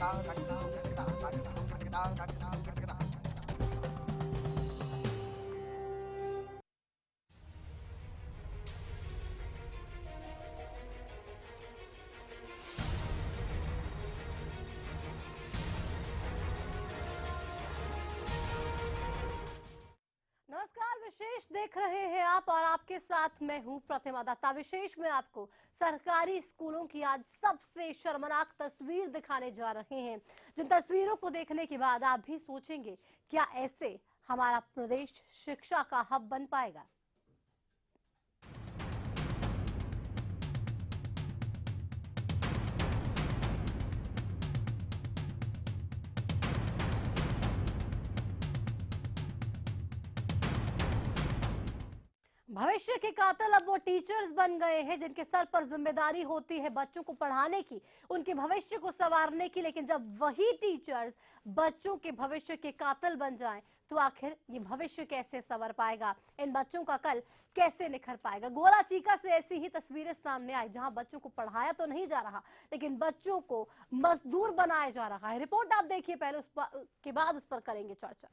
नमस्कार, विशेष देख रहे हैं आप और आपके साथ मैं हूं प्रतिमा दत्ता। विशेष में आपको सरकारी स्कूलों की आज सबसे शर्मनाक तस्वीर दिखाने जा रहे हैं, जिन तस्वीरों को देखने के बाद आप भी सोचेंगे क्या ऐसे हमारा प्रदेश शिक्षा का हब बन पाएगा। भविष्य के कातिल अब वो टीचर्स बन गए हैं जिनके सर पर जिम्मेदारी होती है बच्चों को पढ़ाने की, उनके भविष्य को संवारने की। लेकिन जब वही टीचर्स बच्चों के भविष्य के कातिल बन जाएं, तो आखिर ये भविष्य कैसे संवर पाएगा, इन बच्चों का कल कैसे निखर पाएगा। गोला चीका से ऐसी ही तस्वीरें सामने आई जहां बच्चों को पढ़ाया तो नहीं जा रहा, लेकिन बच्चों को मजदूर बनाया जा रहा है। रिपोर्ट आप देखिए, पहले के बाद उस पर करेंगे चर्चा।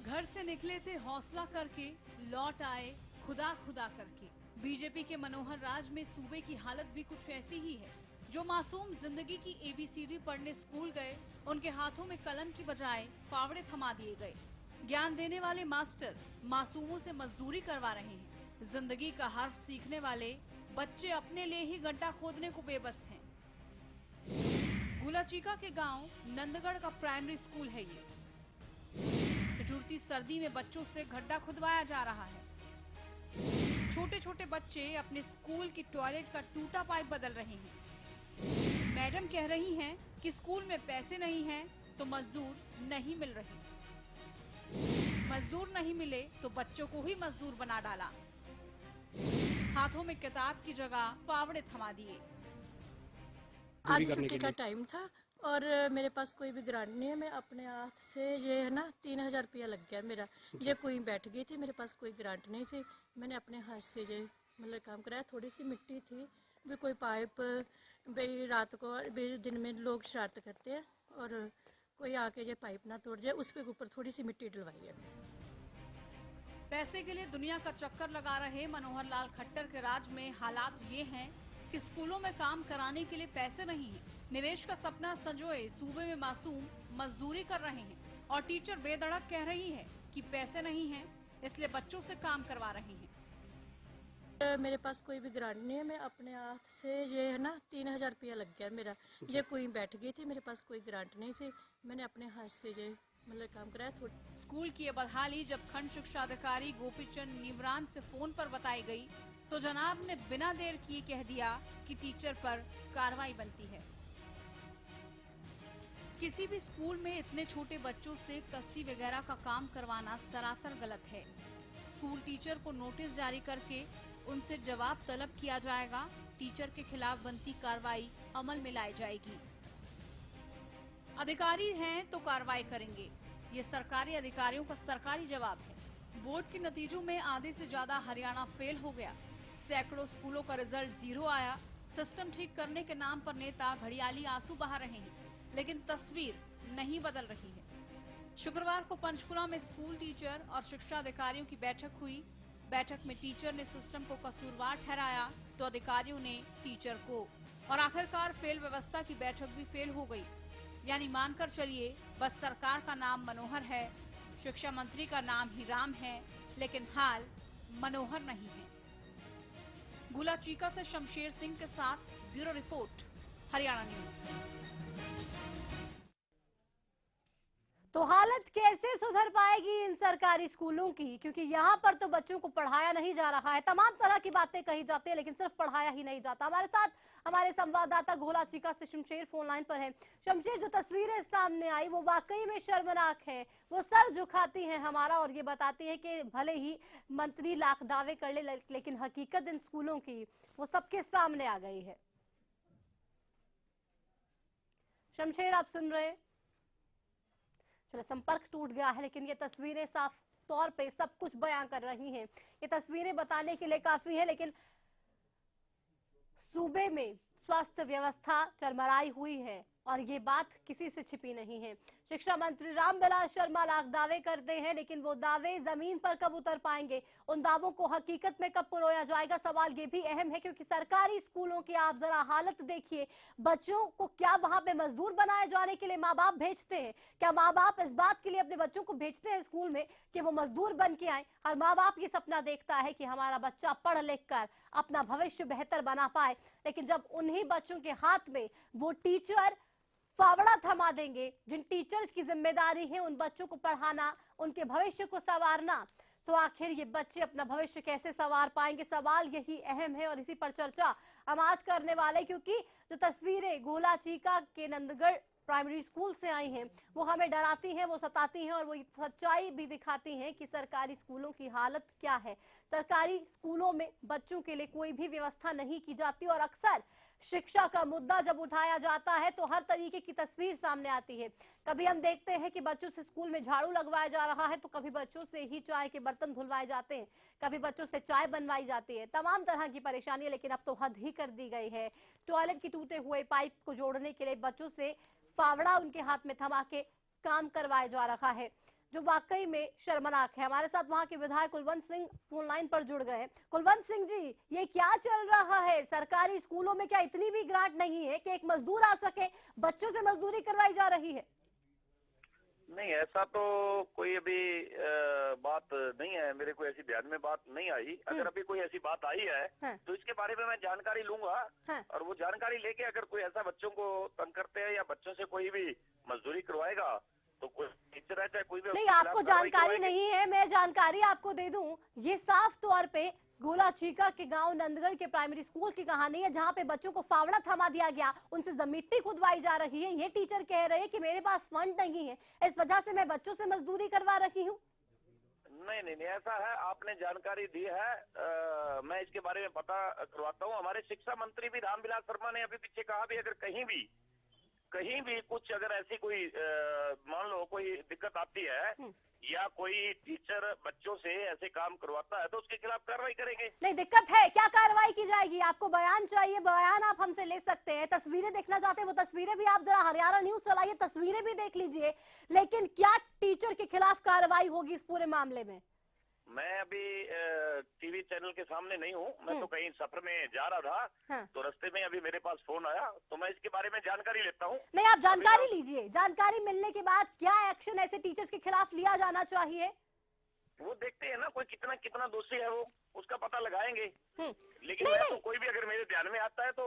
घर से निकले थे हौसला करके, लौट आए खुदा खुदा करके। बीजेपी के मनोहर राज में सूबे की हालत भी कुछ ऐसी ही है। जो मासूम जिंदगी की ABCD पढ़ने स्कूल गए, उनके हाथों में कलम की बजाय फावड़े थमा दिए गए। ज्ञान देने वाले मास्टर मासूमों से मजदूरी करवा रहे हैं। जिंदगी का हर्फ सीखने वाले बच्चे अपने लिए ही गड्ढा खोदने को बेबस हैं। गुलाचीका के गांव नंदगढ़ का प्राइमरी स्कूल है ये। ठिठुरती सर्दी में बच्चों से गड्ढा खुदवाया जा रहा है। छोटे छोटे बच्चे अपने स्कूल की टॉयलेट का टूटा पाइप बदल रहे हैं। मैडम कह रही हैं कि स्कूल में पैसे नहीं हैं तो मजदूर नहीं मिल रहे। मजदूर नहीं मिले तो बच्चों को ही मजदूर बना डाला। हाथों में किताब की जगह फावड़े थमा दिए। आज छुट्टी का टाइम था और मेरे पास कोई भी ग्रांट नहीं है। मैं अपने हाथ से ये है ना 3000 रुपया लग गया मेरा। ये कोई बैठ गई थी, मेरे पास कोई ग्रांट नहीं थी। मैंने अपने हाथ से ये मतलब काम कराया। थोड़ी सी मिट्टी थी भी, कोई पाइप भाई रात को भी दिन में लोग शरारत करते हैं और कोई आके ये पाइप ना तोड़ जाए, उस पे ऊपर थोड़ी सी मिट्टी डलवाई है। पैसे के लिए दुनिया का चक्कर लगा रहे मनोहर लाल खट्टर के राज में हालात ये हैं कि स्कूलों में काम कराने के लिए पैसे नहीं है। निवेश का सपना संजोए सूबे में मासूम मजदूरी कर रहे हैं और टीचर बेधड़क कह रही है कि पैसे नहीं हैं, इसलिए बच्चों से काम करवा रहे हैं। मेरे पास कोई भी ग्रांट नहीं है। मैं अपने हाथ से ये है ना 3000 रुपया लग गया मेरा। ये कोई बैठ गई थी, मेरे पास कोई ग्रांट नहीं थी। मैंने अपने हाथ से ये मतलब काम कराया। थोड़ी स्कूल की ये बदहाली जब खंड शिक्षा अधिकारी गोपीचंद निवरान से फोन पर बताई गई तो जनाब ने बिना देर किए कह दिया कि टीचर पर कार्रवाई बनती है। किसी भी स्कूल में इतने छोटे बच्चों से कस्सी वगैरह का काम करवाना सरासर गलत है। स्कूल टीचर को नोटिस जारी करके उनसे जवाब तलब किया जाएगा। टीचर के खिलाफ बनती कार्रवाई अमल में लाई जाएगी। अधिकारी हैं तो कार्रवाई करेंगे, ये सरकारी अधिकारियों का सरकारी जवाब है। बोर्ड के नतीजों में आधे से ज्यादा हरियाणा फेल हो गया। सैकड़ों स्कूलों का रिजल्ट 0 आया। सिस्टम ठीक करने के नाम पर नेता घड़ियाली आंसू बहा रहे हैं, लेकिन तस्वीर नहीं बदल रही है। शुक्रवार को पंचकुला में स्कूल टीचर और शिक्षा अधिकारियों की बैठक हुई। बैठक में टीचर ने सिस्टम को कसूरवार ठहराया तो अधिकारियों ने टीचर को, और आखिरकार फेल व्यवस्था की बैठक भी फेल हो गई। यानी मानकर चलिए बस सरकार का नाम मनोहर है, शिक्षा मंत्री का नाम ही राम है, लेकिन हाल मनोहर नहीं है। गुलाचीका से शमशेर सिंह के साथ ब्यूरो रिपोर्ट, हरियाणा न्यूज। तो हालत कैसे सुधर पाएगी इन सरकारी स्कूलों की, क्योंकि यहाँ पर तो बच्चों को पढ़ाया नहीं जा रहा है। तमाम तरह की बातें कही जाती है, लेकिन सिर्फ पढ़ाया ही नहीं जाता। हमारे साथ हमारे संवाददाता गोलाचीका से शमशेर फोन लाइन पर है। शमशेर, जो तस्वीरें सामने आई वो वाकई में शर्मनाक है। वो सर झुकाती है हमारा और ये बताती है कि भले ही मंत्री लाख दावे कर ले, लेकिन हकीकत इन स्कूलों की वो सबके सामने आ गई है। शमशेर, आप सुन रहे हैं? चलो, संपर्क टूट गया है, लेकिन ये तस्वीरें साफ तौर पे सब कुछ बयां कर रही हैं। ये तस्वीरें बताने के लिए काफी है, लेकिन सूबे में स्वास्थ्य व्यवस्था चरमराई हुई है और ये बात किसी से छिपी नहीं है। शिक्षा मंत्री रामविलास शर्मा लाख दावे करते हैं, लेकिन वो दावे जमीन पर कब उतर पाएंगे, उन दावों को हकीकत में कब पुरोया जाएगा, सवाल ये भी अहम है। क्योंकि सरकारी स्कूलों की आप जरा हालत देखिए, बच्चों को क्या वहां पे मजदूर बनाए जाने के लिए माँ बाप भेजते हैं? क्या माँ बाप इस बात के लिए अपने बच्चों को भेजते हैं स्कूल में कि वो मजदूर बन के आए? हर माँ बाप ये सपना देखता है कि हमारा बच्चा पढ़ लिख कर अपना भविष्य बेहतर बना पाए, लेकिन जब उन्हीं बच्चों के हाथ में वो टीचर फावड़ा थमा देंगे, जिन टीचर्स की जिम्मेदारी है उन बच्चों को पढ़ाना, उनके भविष्य को संवारना, तो आखिर ये बच्चे अपना भविष्य कैसे संवार पाएंगे? सवाल यही अहम है और इसी पर चर्चा हम आज करने वाले, क्योंकि जो तस्वीरें गोला चीका के नंदगढ़ प्राइमरी स्कूल से आई हैं वो हमें डराती हैं, वो सताती हैं और वो सच्चाई भी दिखाती हैं कि सरकारी स्कूलों की हालत क्या है। सरकारी स्कूलों में बच्चों के लिए कोई भी व्यवस्था नहीं की जाती और अक्सर शिक्षा का मुद्दा जब उठाया जाता है तो हर तरीके की तस्वीर सामने आती है। कभी हम देखते हैं कि बच्चों से स्कूल में झाड़ू लगवाया जा रहा है, तो कभी बच्चों से ही चाय के बर्तन धुलवाए जाते हैं, कभी बच्चों से चाय बनवाई जाती है। तमाम तरह की परेशानी है, लेकिन अब तो हद ही कर दी गई है। टॉयलेट की टूटे हुए पाइप को जोड़ने के लिए बच्चों से फावड़ा उनके हाथ में थमा के काम करवाया जा रहा है, जो वाकई में शर्मनाक है। हमारे साथ वहां के विधायक कुलवंत सिंह फोन लाइन पर जुड़ गए। कुलवंत सिंह जी, ये क्या चल रहा है? सरकारी स्कूलों में क्या इतनी भी ग्रांट नहीं है कि एक मजदूर आ सके? बच्चों से मजदूरी करवाई जा रही है? नहीं, ऐसा तो कोई अभी बात नहीं है, मेरे को ऐसी ध्यान में बात नहीं आई। अगर अभी कोई ऐसी बात आई है तो इसके बारे में मैं जानकारी लूंगा और वो जानकारी लेके अगर कोई ऐसा बच्चों को तंग करते हैं या बच्चों से कोई भी मजदूरी करवाएगा तो कोई टीचर है चाहे कोई भी नहीं, आपको जानकारी नहीं है, मैं जानकारी आपको दे दूं। ये साफ तौर पे गोला चीका के गांव नंदगढ़ के प्राइमरी स्कूल की कहानी है, जहां पे बच्चों को फावड़ा थमा दिया गया, उनसे मिट्टी खुदवाई जा रही है। ये टीचर कह रहे हैं कि मेरे पास फंड नहीं है, इस वजह से मैं बच्चों से मजदूरी करवा रही हूँ। नहीं नहीं नहीं, ऐसा है, आपने जानकारी दी है। मैं इसके बारे में पता करवाता हूँ। हमारे शिक्षा मंत्री भी रामविलास शर्मा ने अभी पीछे कहा भी अगर कहीं भी कुछ अगर ऐसी कोई मान लो कोई दिक्कत आती है या कोई टीचर बच्चों से ऐसे काम करवाता है तो उसके खिलाफ कार्रवाई करेंगे। नहीं, दिक्कत है, क्या कार्रवाई की जाएगी? आपको बयान चाहिए, बयान आप हमसे ले सकते हैं। तस्वीरें देखना चाहते हैं, वो तस्वीरें भी आप जरा हरियाणा न्यूज चलाइए, तस्वीरें भी देख लीजिए। लेकिन क्या टीचर के खिलाफ कार्रवाई होगी इस पूरे मामले में? मैं अभी टीवी चैनल के सामने नहीं हूँ, मैं तो कहीं सफर में जा रहा था तो रास्ते में अभी मेरे पास फोन आया तो मैं इसके बारे में जानकारी लेता हूँ। नहीं, आप जानकारी लीजिए, जानकारी मिलने के बाद क्या एक्शन ऐसे टीचर्स के खिलाफ लिया जाना चाहिए वो देखते हैं ना, कोई कितना दोषी है वो उसका पता लगाएंगे। लेकिन नहीं, तो कोई भी अगर मेरे ध्यान में आता है तो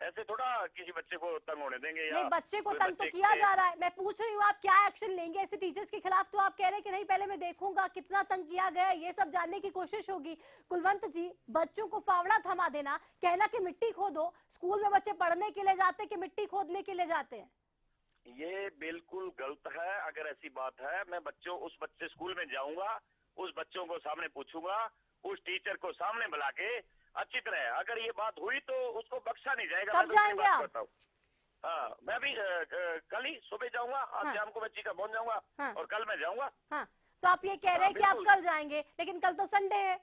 ऐसे थोड़ा किसी बच्चे को तंग होने देंगे। नहीं, बच्चे को तंग तो किया जा रहा है। मैं पूछ रही हूँ आप क्या एक्शन लेंगे ऐसे टीचर्स के खिलाफ? तो आप कह रहे हैं कि नहीं, पहले मैं देखूंगा कितना तंग किया गया, ये सब जानने की कोशिश होगी। कुलवंत जी, बच्चों को फावड़ा थमा देना, कहना कि मिट्टी खोदो, स्कूल में बच्चे पढ़ने के लिए जाते कि मिट्टी खोदने के लिए जाते हैं? ये बिल्कुल गलत है। अगर ऐसी बात है, मैं उस बच्चे स्कूल में जाऊंगा, उस बच्चों को सामने पूछूंगा, उस टीचर को सामने बुला के अच्छी तरह अगर ये बात हुई तो उसको बख्शा नहीं जाएगा। कब जाएंगे आप? हाँ, मैं भी कल ही सुबह जाऊंगा, आज शाम को बच्ची का पहुंच जाऊंगा और कल मैं जाऊंगा। हाँ, तो आप ये कह रहे हैं कि आप कल जाएंगे, लेकिन कल तो संडे है।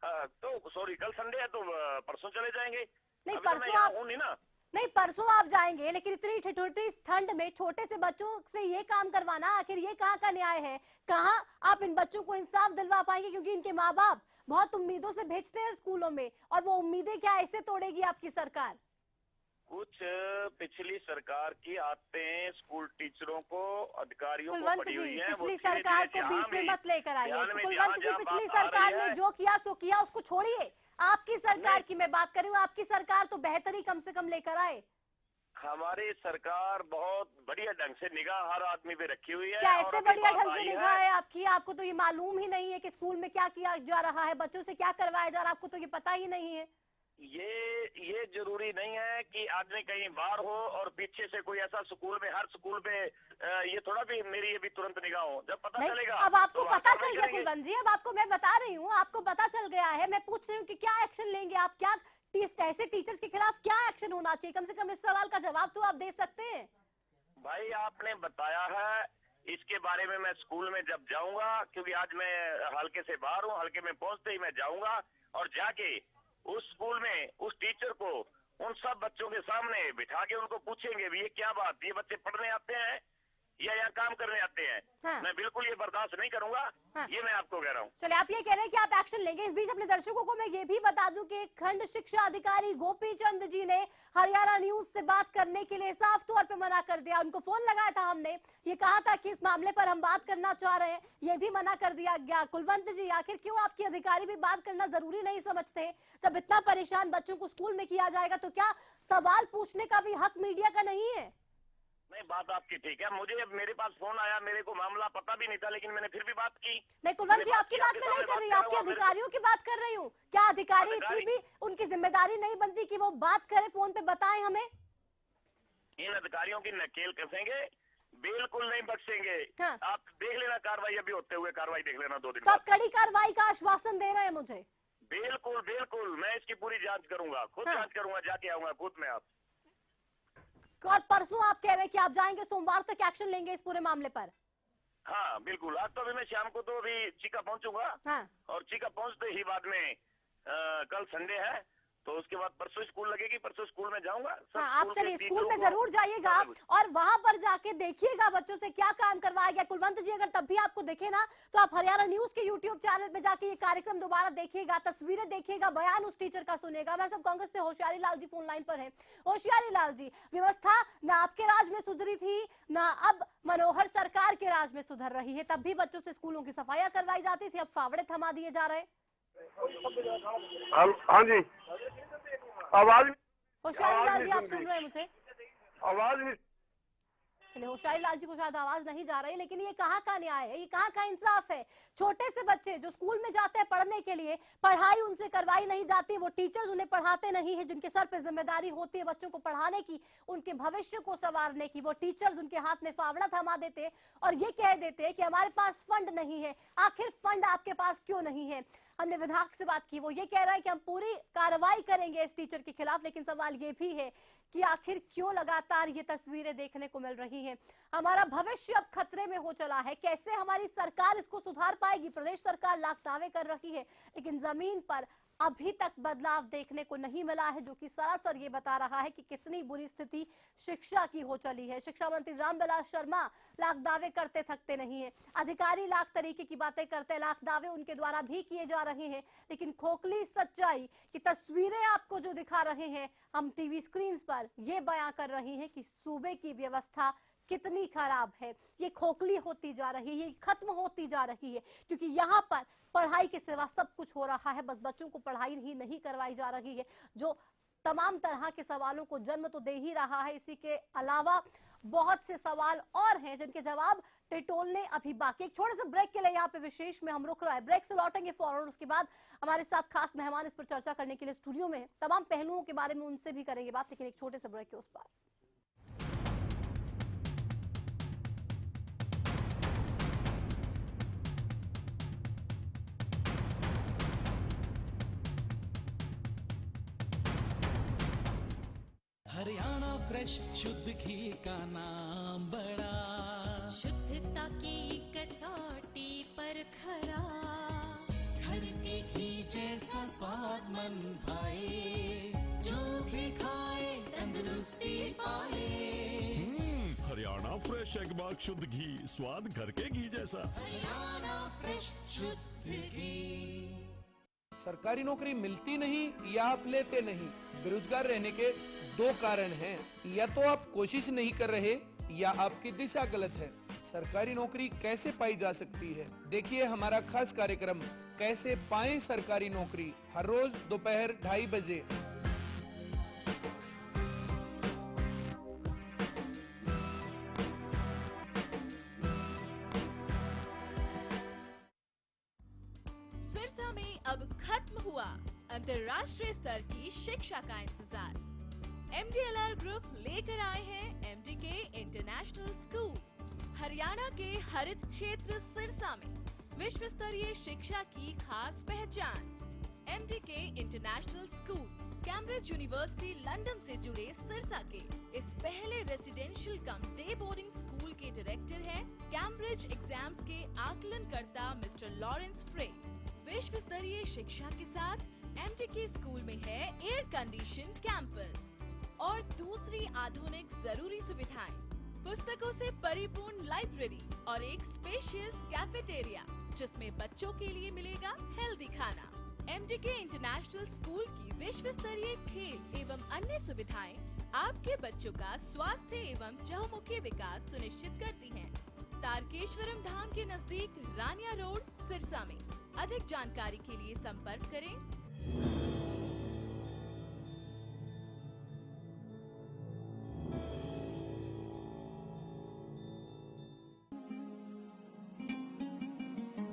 तो सॉरी, कल संडे है तो परसों चले जाएंगे। नहीं, परसों आप नहीं, परसों आप जाएंगे, लेकिन इतनी छोटी ठंड में छोटे से बच्चों से ये काम करवाना, आखिर ये कहाँ का न्याय है? कहाँ आप इन बच्चों को इंसाफ दिलवा पाएंगे? क्योंकि इनके माँ बाप बहुत उम्मीदों से भेजते हैं स्कूलों में, और वो उम्मीदें क्या ऐसे तोड़ेगी आपकी सरकार? कुछ पिछली सरकार की आदतें स्कूल टीचरों को, अधिकारियों को पड़ी हुई हैं। पिछली सरकार को बीच में मत लेकर आइए। कुलवंत जी, पिछली सरकार ने जो किया सो किया, उसको छोड़िए। आपकी सरकार की मैं बात कर रही हूँ, आपकी सरकार तो बेहतरी कम से कम लेकर आए। हमारी सरकार बहुत बढ़िया ढंग से निगाह हर आदमी पे रखी हुई है। क्या ऐसे बढ़िया ढंग से निगाह है आपकी? आपको तो ये मालूम ही नहीं है कि स्कूल में क्या किया जा रहा है, बच्चों से क्या करवाया जा रहा है, आपको तो ये पता ही नहीं है। ये जरूरी नहीं है कि आदमी कहीं बाहर हो और पीछे से कोई ऐसा स्कूल में, हर स्कूल में ये थोड़ा भी मेरी अभी तुरंत निगाह हो, जब पता चलेगा। अब आपको पता चल गया कुलवंत जी, अब आपको मैं बता रही हूँ, आपको पता चल गया है। मैं पूछ रही हूँ कि क्या एक्शन लेंगे आप? क्या ऐसे टीचर्स के खिलाफ क्या एक्शन होना चाहिए? कम से कम इस सवाल का जवाब तो आप दे सकते हैं। भाई, आपने बताया है इसके बारे में मैं स्कूल में जब जाऊंगा, क्योंकि आज मैं हल्के से बाहर हूँ, हल्के में पहुंचते ही मैं जाऊंगा और जाके उस स्कूल में उस टीचर को उन सब बच्चों के सामने बिठा के उनको पूछेंगे भी ये क्या बात, ये बच्चे पढ़ने आते हैं या यहाँ काम करने आते हैं। हाँ। मैं बिल्कुल ये बर्दाश्त नहीं करूंगा। हाँ। ये मैं आपको कह रहा हूँ। चलिए, आप ये कह रहे हैं कि आप एक्शन लेंगे। इस बीच अपने दर्शकों को मैं ये भी बता दूं कि खंड शिक्षा अधिकारी गोपी चंद जी ने हरियाणा न्यूज से बात करने के लिए साफ तौर पे मना कर दिया। उनको फोन लगाया था हमने, ये कहा था कि इस मामले पर हम बात करना चाह रहे हैं, ये भी मना कर दिया गया। कुलवंत जी, आखिर क्यों आपके अधिकारी भी बात करना जरूरी नहीं समझते? जब इतना परेशान बच्चों को स्कूल में किया जाएगा तो क्या सवाल पूछने का भी हक मीडिया का नहीं है? नहीं, बात आपकी ठीक है। मुझे मेरे पास फोन आया, मेरे को मामला पता भी नहीं था, लेकिन मैंने फिर भी बात की। नहीं कुलवंत जी, आपकी बात मैं नहीं कर रही, आपके अधिकारियों की बात कर रही हूँ। क्या अधिकारी इतनी भी उनकी जिम्मेदारी नहीं बनती कि वो बात करें, फोन पे बताएं हमें? इन अधिकारियों की नकेल कसेंगे, बिल्कुल नहीं बख्शेंगे। हाँ। आप देख लेना कार्रवाई, अभी होते हुए कार्रवाई देख लेना 2 दिन तो आप बाद। कड़ी कार्रवाई का आश्वासन दे रहे हैं मुझे? बिल्कुल बिल्कुल, मैं इसकी पूरी जांच करूंगा, खुद हाँ। जांच करूंगा, जाके आऊंगा खुद में। आप और परसों आप कह रहे हैं कि आप जाएंगे, सोमवार तक एक्शन लेंगे इस पूरे मामले पर? हाँ बिल्कुल। आज तो अभी मैं शाम को तो अभी चीका पहुंचूंगा। हाँ। और चीका पहुंचते ही बाद में कल संडे है तो उसके बाद परसों स्कूल लगेगी, परसों स्कूल में जाऊंगा। हाँ, आप चलिए स्कूल में जरूर जाइएगा और वहां पर जाके देखिएगा बच्चों से क्या काम करवाया गया। कुलवंत जी, अगर तब भी आपको दिखे ना तो आप हरियाणा न्यूज के यूट्यूब चैनल पे जाके ये कार्यक्रम दोबारा देखिएगा, तस्वीरें देखिएगा, बयान उस टीचर का सुनेगा। हमारे सब कांग्रेस से होशियारी लाल जी फोन लाइन पर है। होशियारी लाल जी, व्यवस्था ना आपके राज में सुधरी थी, ना अब मनोहर सरकार के राज में सुधर रही है। तब भी बच्चों से स्कूलों की सफाइयां करवाई जाती थी, अब फावड़े थमा दिए जा रहे। हाँ जी, आवाज होशियारी लाल जी, आप सुन रहे हैं मुझे? आवाज भी चलिए, होशियारी लाल जी को शायद आवाज नहीं जा रही, लेकिन ये कहाँ का न्याय है, ये कहाँ का इंसाफ है? छोटे से बच्चे जो स्कूल में जाते हैं पढ़ने के लिए, पढ़ाई उनसे करवाई नहीं जाती, वो टीचर्स उन्हें पढ़ाते नहीं है, जिनके सर पे जिम्मेदारी होती है बच्चों को पढ़ाने की, उनके भविष्य को संवारने की, वो टीचर्स उनके हाथ में फावड़ा थमा देते और ये कह देते हैं कि हमारे पास फंड नहीं है। आखिर फंड आपके पास क्यों नहीं है? हमने विधायक से बात की, वो ये कह रहा है कि हम पूरी कार्रवाई करेंगे इस टीचर के खिलाफ, लेकिन सवाल ये भी है कि आखिर क्यों लगातार ये तस्वीरें देखने को मिल रही हैं? हमारा भविष्य अब खतरे में हो चला है। कैसे हमारी सरकार इसको सुधार पाएगी? प्रदेश सरकार लाख दावे कर रही है, लेकिन जमीन पर अभी तक बदलाव देखने को नहीं मिला है, जो कि सरासर ये बता रहा है कि कितनी बुरी स्थिति शिक्षा की हो चली है। शिक्षा मंत्री रामविलास शर्मा लाख दावे करते थकते नहीं है, अधिकारी लाख तरीके की बातें करते हैं, लाख दावे उनके द्वारा भी किए जा रहे हैं, लेकिन खोखली सच्चाई की तस्वीरें आपको जो दिखा रहे हैं हम टीवी स्क्रीन पर, ये बयां कर रही है कि सूबे की व्यवस्था कितनी खराब है। ये खोखली होती जा रही है, ये खत्म होती जा रही है, क्योंकि यहाँ पर पढ़ाई के सिवा सब कुछ हो रहा है, बस बच्चों को पढ़ाई ही नहीं करवाई जा रही है, जो तमाम तरह के सवालों को जन्म तो दे ही रहा है। इसी के अलावा बहुत से सवाल और हैं जिनके जवाब टिटोलने अभी बाकी। एक छोटे से ब्रेक के लिए यहाँ पे विशेष में हम रुक रहा है, ब्रेक से लौटेंगे फौरन। उसके बाद हमारे साथ खास मेहमान इस पर चर्चा करने के लिए स्टूडियो में, तमाम पहलुओं के बारे में उनसे भी करेंगे बात, लेकिन एक छोटे से ब्रेक के उस पर। हरियाणा फ्रेश शुद्ध घी का नाम बड़ा, शुद्धता की कसौटी पर खरा, घर के घी जैसा स्वाद मन भाए, जो भी खाए तंदुरुस्ती पाए। हरियाणा फ्रेश एगबाग शुद्ध घी, स्वाद घर के घी जैसा। हरियाणा फ्रेश शुद्ध घी। सरकारी नौकरी मिलती नहीं या आप लेते नहीं, बेरोजगार रहने के 2 कारण हैं। या तो आप कोशिश नहीं कर रहे या आपकी दिशा गलत है। सरकारी नौकरी कैसे पाई जा सकती है, देखिए हमारा खास कार्यक्रम कैसे पाएं सरकारी नौकरी, हर रोज दोपहर 2:30 बजे। सिरसा में अब खत्म हुआ अंतर्राष्ट्रीय स्तर की शिक्षा का इंतजार। MDLR ग्रुप लेकर आए हैं MDK इंटरनेशनल स्कूल। हरियाणा के हरित क्षेत्र सिरसा में विश्व स्तरीय शिक्षा की खास पहचान। MDK international school Cambridge university London से जुड़े सिरसा के इस पहले रेसिडेंशियल कम डे बोर्डिंग स्कूल के डायरेक्टर हैं कैम्ब्रिज एग्जाम्स के आकलनकर्ता मिस्टर लॉरेंस फ्रे। विश्व स्तरीय शिक्षा के साथ एमटीके स्कूल में है एयर कंडीशन कैंपस और दूसरी आधुनिक जरूरी सुविधाएं, पुस्तकों से परिपूर्ण लाइब्रेरी और एक स्पेशियस कैफेटेरिया जिसमें बच्चों के लिए मिलेगा हेल्दी खाना। एमटीके इंटरनेशनल स्कूल की विश्व स्तरीय खेल एवं अन्य सुविधाएं आपके बच्चों का स्वास्थ्य एवं चहुमुखी विकास सुनिश्चित करती हैं। तारकेश्वरम धाम के नजदीक रानिया रोड, सिरसा में। अधिक जानकारी के लिए संपर्क करें।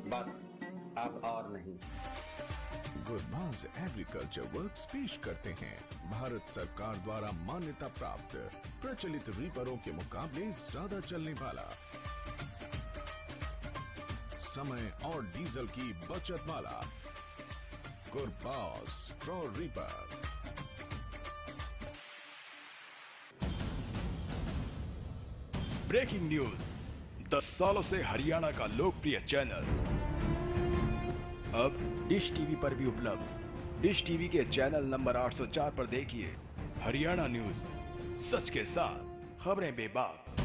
बस अब और नहीं। गुरबाज एग्रीकल्चर वर्क्स पेश करते हैं भारत सरकार द्वारा मान्यता प्राप्त प्रचलित रीपरों के मुकाबले ज्यादा चलने वाला, समय और डीजल की बचत वाला Gurbaz straw reaper. Breaking news, 10 सालों से हरियाणा का लोकप्रिय चैनल अब डिश टीवी पर भी उपलब्ध। डिश टीवी के चैनल नंबर 804 पर देखिए हरियाणा न्यूज, सच के साथ खबरें बेबाक।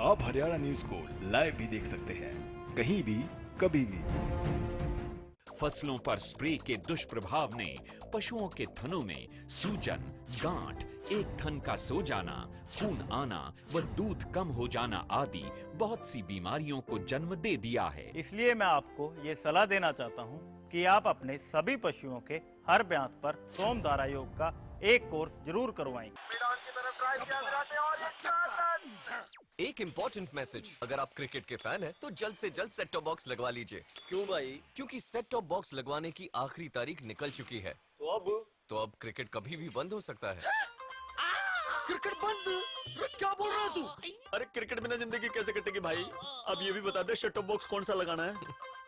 आप हरियाणा न्यूज को लाइव भी देख सकते हैं, कहीं भी कभी भी। फसलों पर स्प्रे के दुष्प्रभाव ने पशुओं के थनों में सूजन, गांठ, एक थन का सो जाना, खून आना व दूध कम हो जाना आदि बहुत सी बीमारियों को जन्म दे दिया है। इसलिए मैं आपको ये सलाह देना चाहता हूँ कि आप अपने सभी पशुओं के हर ब्यांत पर सोमधारा योग का एक कोर्स जरूर करवाएं। एक इम्पोर्टेंट मैसेज, अगर आप क्रिकेट के फैन हैं तो जल्द से जल्द सेट टॉप बॉक्स लगवा लीजिए। क्यों भाई? क्योंकि सेट टॉप बॉक्स लगवाने की आखिरी तारीख निकल चुकी है। तो अब क्रिकेट कभी भी बंद हो सकता है। क्रिकेट बंद? क्या बोल रहा है तू? अरे क्रिकेट बिना जिंदगी कैसे कटेगी भाई? अब ये भी बता दे सेट टॉप बॉक्स कौन सा लगाना है?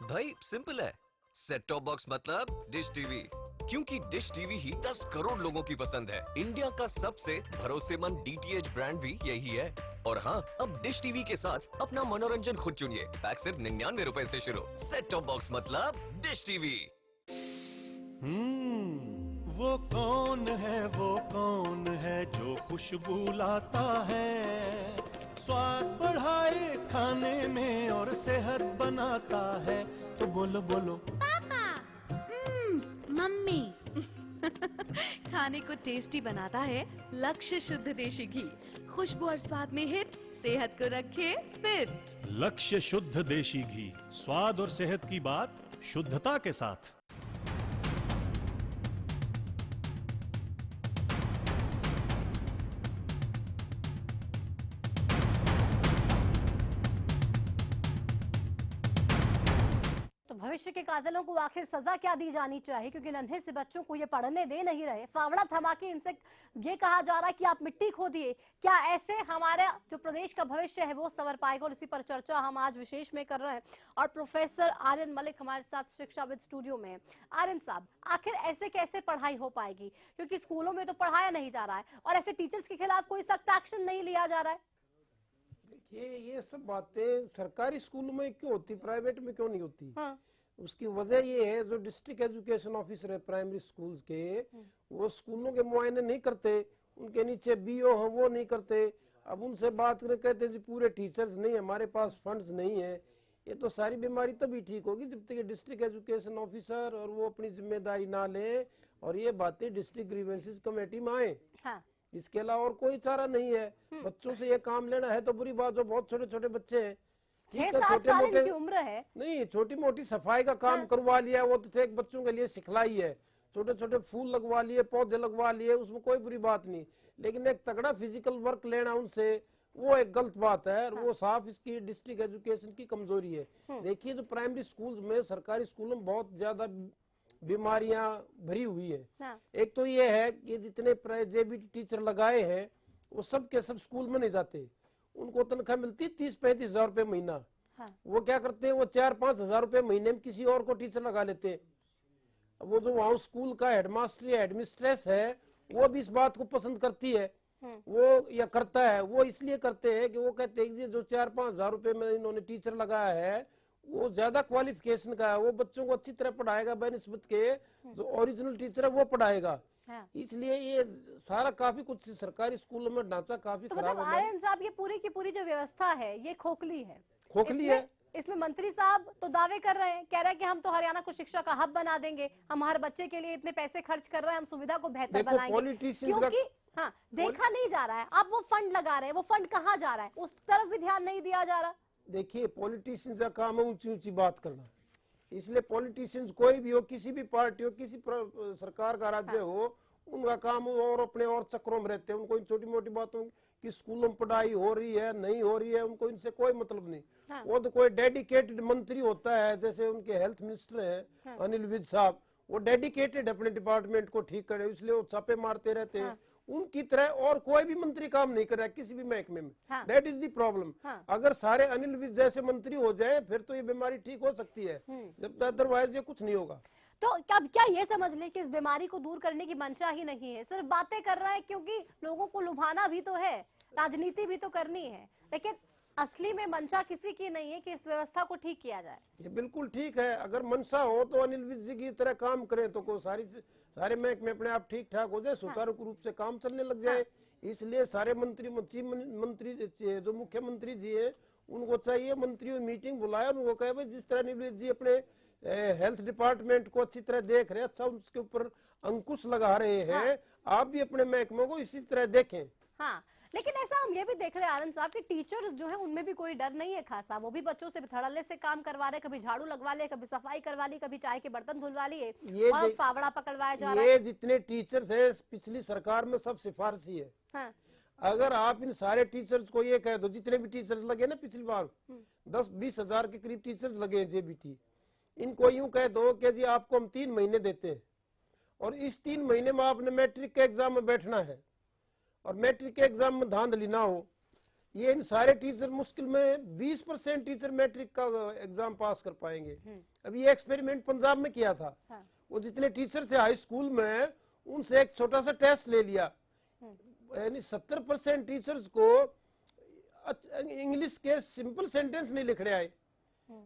भाई सिंपल है, सेट टॉप बॉक्स मतलब डिश टीवी, क्योंकि डिश टीवी ही 10 करोड़ लोगों की पसंद है। इंडिया का सबसे भरोसेमंद डीटीएच ब्रांड भी यही है। और हाँ, अब डिश टीवी के साथ अपना मनोरंजन खुद चुनिए। पैक सिर्फ 99 रुपए से शुरू। सेट टॉप बॉक्स मतलब डिश टीवी। वो कौन है जो खुशबू लाता है, स्वाद बढ़ाए खाने में और सेहत बनाता है। तो बोलो बोलो पापा, मम्मी। खाने को टेस्टी बनाता है लक्ष्य शुद्ध देशी घी, खुशबू और स्वाद में हिट, सेहत को रखे फिट। लक्ष्य शुद्ध देशी घी, स्वाद और सेहत की बात शुद्धता के साथ। भविष्य के कातिलों को आखिर सजा क्या दी जानी चाहिए, क्योंकि नन्हे से बच्चों को ये पढ़ने दे नहीं रहे। फावड़ा थमा के इनसे ये कहा जा रहा है कि आप मिट्टी खोदिए। क्या ऐसे हमारे जो प्रदेश का भविष्य है वो संवर पाएगा? और इसी पर चर्चा हम आज विशेष में कर रहे हैं और प्रोफेसर आर्यन मलिक हमारे साथ शिक्षाविद स्टूडियो में। आर्यन साहब, आखिर ऐसे कैसे पढ़ाई हो पाएगी, क्योंकि स्कूलों में तो पढ़ाया नहीं जा रहा है और ऐसे टीचर्स के खिलाफ कोई सख्त एक्शन नहीं लिया जा रहा है। देखिए, ये सब बातें सरकारी स्कूलों में क्यों होती, प्राइवेट में क्यों नहीं होती? उसकी वजह ये है, जो डिस्ट्रिक्ट एजुकेशन ऑफिसर है प्राइमरी स्कूल्स के, वो स्कूलों के मुआयने नहीं करते। उनके नीचे बीओ हैं, वो नहीं करते। अब उनसे बात करें, कहते जी पूरे टीचर्स नहीं, हमारे पास फंड्स नहीं है। ये तो सारी बीमारी तभी ठीक होगी जब तक डिस्ट्रिक्ट एजुकेशन ऑफिसर और वो अपनी जिम्मेदारी ना ले और ये बातें डिस्ट्रिक्ट ग्रीवेंसेस कमेटी में आए। इसके अलावा और कोई चारा नहीं है। बच्चों से ये काम लेना है तो बुरी बात, जो बहुत छोटे छोटे बच्चे हैं, 6-7 साल इनकी उम्र है, नहीं छोटी मोटी सफाई का काम करवा लिया, वो तो एक बच्चों के लिए सिखलाई है। छोटे छोटे फूल लगवा लिए, पौधे लगवा लिए, उसमें कोई बुरी बात नहीं। लेकिन एक तगड़ा फिजिकल वर्क लेना उनसे, वो एक गलत बात है और वो साफ इसकी डिस्ट्रिक्ट एजुकेशन की कमजोरी है। देखिए, जो प्राइमरी स्कूल्स में, सरकारी स्कूलों में बहुत ज्यादा बीमारियां भरी हुई है। एक तो ये है कि जितने जेबीटी टीचर लगाए हैं वो सब के सब स्कूल में नहीं जाते। उनको तनख्वाह मिलती 30-35 हजार रुपए महीना। वो क्या करते हैं, वो 4-5 हजार रुपए महीने में किसी और को टीचर लगा लेते हैं। वो जो वहाँ स्कूल का हेडमास्टर या हेडमिस्ट्रेस है, वो भी इस बात को पसंद करती है वो या करता है, वो इसलिए करते हैं कि वो कहते हैं कि जो 4-5 हजार रुपए में इन्होंने टीचर लगाया है वो ज्यादा क्वालिफिकेशन का है, वो बच्चों को अच्छी तरह पढ़ाएगा बेनिस्बत के जो ओरिजिनल टीचर है वो पढ़ाएगा। इसलिए ये सारा काफी कुछ सरकारी स्कूलों में ढांचा काफी खराब है। आर्यन साहब, ये पूरी की पूरी जो व्यवस्था है ये खोखली है, खोखली है। इसमें मंत्री साहब तो दावे कर रहे हैं, कह रहे हैं कि हम तो हरियाणा को शिक्षा का हब बना देंगे, हम हर बच्चे के लिए इतने पैसे खर्च कर रहे हैं, हम सुविधा को बेहतर बनाएंगे। क्योंकि हाँ, देखा नहीं जा रहा है, अब वो फंड लगा रहे हैं, वो फंड कहाँ जा रहा है उस तरफ भी ध्यान नहीं दिया जा रहा। देखिए, पॉलिटिशियंस का काम है ऊंची ऊंची बात करना, इसलिए पॉलिटिशियंस कोई भी हो, किसी भी पार्टी हो, किसी सरकार का राज्य हो, उनका काम और अपने और चक्रों में रहते हैं। उनको इन छोटी मोटी बातों कि स्कूलों में पढ़ाई हो रही है नहीं हो रही है उनको इनसे कोई मतलब नहीं। वो तो कोई डेडिकेटेड मंत्री होता है, जैसे उनके हेल्थ मिनिस्टर हैं अनिल विज साहब, वो डेडिकेटेड अपने डिपार्टमेंट को ठीक करे, इसलिए वो छापे मारते रहते हैं। उनकी तरह और कोई भी मंत्री काम नहीं कर रहा है किसी भी महकमे में। That is the problem. अगर सारे अनिल विज जैसे मंत्री हो जाए फिर तो ये बीमारी ठीक हो सकती है, जब अदरवाइज ये कुछ नहीं होगा। तो अब क्या ये समझ ले कि इस बीमारी को दूर करने की मंशा ही नहीं है, सिर्फ बातें कर रहा है, क्योंकि लोगों को लुभाना भी तो है, राजनीति भी तो करनी है, लेकिन असली में मंशा किसी की नहीं है कि इस व्यवस्था को ठीक किया जाए। ये बिल्कुल ठीक है, अगर मंशा हो तो अनिल विज जी की तरह काम करें तो सारे महकमे अपने आप ठीक ठाक हो जाए, सुचारू रूप से काम चलने लग जाए। इसलिए सारे मंत्री जो मुख्यमंत्री जी है उनको चाहिए मंत्रियों मीटिंग बुलाए, उनको कहे भाई जिस तरह अनिल विज जी अपने हेल्थ डिपार्टमेंट को अच्छी तरह देख रहे हैं, अच्छा उसके ऊपर अंकुश लगा रहे हैं, आप भी अपने महकमों को इसी तरह देखें। हाँ, लेकिन ऐसा हम ये भी देख रहे हैं आनंद साहब कि टीचर्स जो है उनमें भी कोई डर नहीं है खासा, वो भी बच्चों से धड़ल्ले से काम करवा रहे, कभी झाड़ू लगवा ले, कभी सफाई करवा ली, कभी चाय के बर्तन धुलवा लिए और फावड़ा पकड़वाया जा रहा है। ये जितने टीचर्स है पिछली सरकार में सब सिफारशी है। हाँ। अगर आप इन सारे टीचर्स को ये कह दो, जितने भी टीचर्स लगे ना पिछली बार 10-20 हजार के करीब टीचर्स लगे जेबीटी, इनको यूं कह दो कि जी आपको हम 3 महीने देते हैं और इस 3 महीने में आपने मैट्रिक के एग्जाम में बैठना है और मैट्रिक के एग्जाम में धांधली ना हो। ये इन सारे टीचर मुश्किल में 20% टीचर मैट्रिक का एग्जाम पास कर पाएंगे। अभी ये एक्सपेरिमेंट पंजाब में किया था। वो जितने टीचर थे हाई स्कूल में उनसे एक छोटा सा टेस्ट ले लिया, यानी 70% टीचर्स को इंग्लिश के सिंपल सेंटेंस नहीं लिखने आए।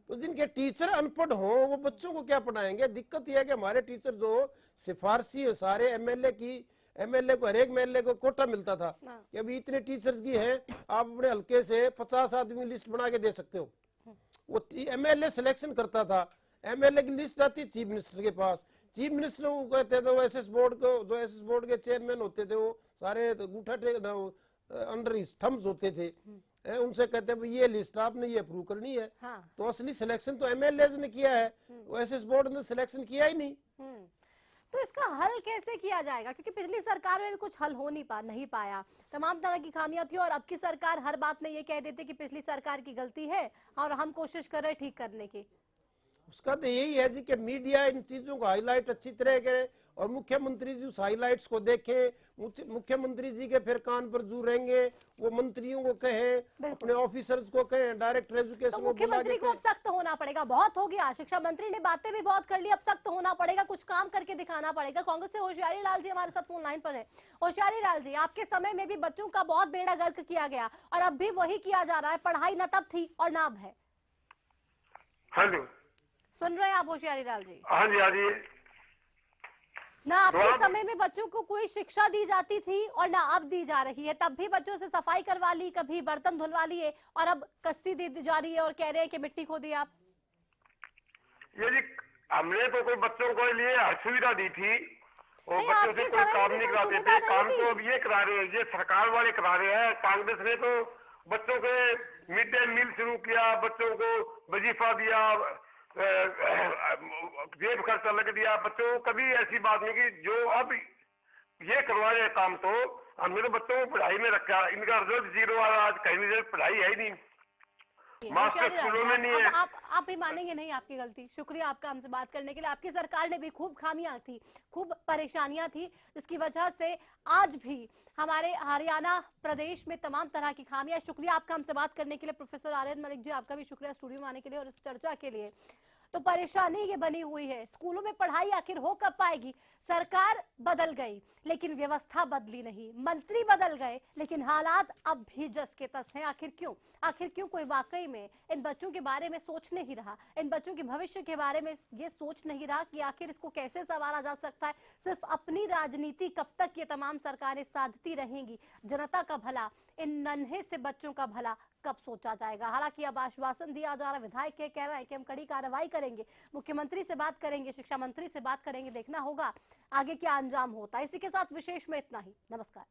तो जिनके टीचर अनपढ़ हो वो बच्चों को क्या पढ़ाएंगे। दिक्कत यह है कि हमारे टीचर जो सिफारशी है सारे एमएलए को, हर एक एमएलए को कोटा मिलता था कि अभी इतने टीचर्स की हैं, आप अपने हल्के से 50 आदमी लिस्ट बना के दे सकते हो। वो एमएलए सिलेक्शन करता था, एमएलए की लिस्ट आती चीफ मिनिस्टर के पास, चीफ मिनिस्टर को कहते थे वो एसएस बोर्ड के चेयरमैन होते थे, वो सारे अंगूठा अंडर हिज थम्स होते थे, उनसे कहते हैं ये लिस्ट आपने ये अप्रूव करनी है। तो असली सिलेक्शन तो एमएलए ने किया है, वो एसएस बोर्ड ने सिलेक्शन किया ही नहीं। तो इसका हल कैसे किया जाएगा, क्योंकि पिछली सरकार में भी कुछ हल हो नहीं पाया, तमाम तरह की खामियां थी और अब की सरकार हर बात में ये कह देते कि पिछली सरकार की गलती है और हम कोशिश कर रहे ठीक करने की। उसका तो यही है जी कि मीडिया इन चीजों को हाईलाइट अच्छी तरह करे और मुख्यमंत्री जी उस हाईलाइट्स को देखें, मुख्यमंत्री जी के फिर कान पर जू रहेंगे, वो मंत्रियों को कहें, अपने ऑफिसर्स को कहें, डायरेक्टर एजुकेशन तो मुख्यमंत्री को अब सख्त होना पड़ेगा, बहुत हो गया, शिक्षा मंत्री ने बातें भी बहुत कर ली, अब सख्त होना पड़ेगा, कुछ काम करके दिखाना पड़ेगा। कांग्रेस से होशियारी लाल जी हमारे साथ फोन लाइन पर है। होशियारी लाल जी, आपके समय में भी बच्चों का बहुत बेड़ा गर्क किया गया और अब भी वही किया जा रहा है, पढ़ाई न तब थी और न अब है। हेलो, सुन रहे हैं आप होशियारी लाल जी? हाँ जी, हाँ जी। ना आपके समय में बच्चों को कोई शिक्षा दी जाती थी और ना अब दी जा रही है, तब भी बच्चों से सफाई करवा ली, कभी बर्तन धुलवा लिए और अब कस्सी दी जा रही है और कह रहे हैं कि मिट्टी खो दी आप। ये जी हमने तो कोई बच्चों को लिए हर सुविधा दी थी और बच्चों से कोई काम नहीं कराते थे, काम तो अब ये करा रहे हैं, ये सरकार वाले करा रहे हैं। कांग्रेस ने तो बच्चों के मिड डे मील शुरू किया, बच्चों को वजीफा दिया, जेब खर्चा लग दिया, बच्चों को कभी ऐसी बात नहीं की जो अब ये करवा रहे काम। तो हमने तो बच्चों को पढ़ाई में रखा, इनका रिजल्ट 0 आ रहा, आज कहीं रिजल्ट पढ़ाई है ही नहीं, मास्टर स्कूलों में नहीं है। आप भी मानेंगे नहीं आपकी गलती। शुक्रिया आपका हमसे बात करने के लिए। आपकी सरकार ने भी खूब खामियां थी, खूब परेशानियां थी, जिसकी वजह से आज भी हमारे हरियाणा प्रदेश में तमाम तरह की खामियां। शुक्रिया आपका हमसे बात करने के लिए प्रोफेसर आर्यन मलिक जी, आपका भी शुक्रिया स्टूडियो में आने के लिए और इस चर्चा के लिए। तो परेशानी ये बनी हुई है। स्कूलों में पढ़ाई आखिर हो कब पाएगी? सरकार बदल गई लेकिन व्यवस्था बदली नहीं, मंत्री बदल गए लेकिन हालात अब भी जस के तस हैं। आखिर क्यों कोई वाकई में इन बच्चों के बारे में सोच नहीं रहा, इन बच्चों के भविष्य के बारे में ये सोच नहीं रहा कि आखिर इसको कैसे संवारा जा सकता है। सिर्फ अपनी राजनीति कब तक ये तमाम सरकारें साधती रहेंगी? जनता का भला, इन नन्हे से बच्चों का भला कब सोचा जाएगा? हालांकि अब आश्वासन दिया जा रहा है, विधायक कह रहा है कि हम कड़ी कार्रवाई करेंगे, मुख्यमंत्री से बात करेंगे, शिक्षा मंत्री से बात करेंगे, देखना होगा आगे क्या अंजाम होता है। इसी के साथ विशेष में इतना ही। नमस्कार।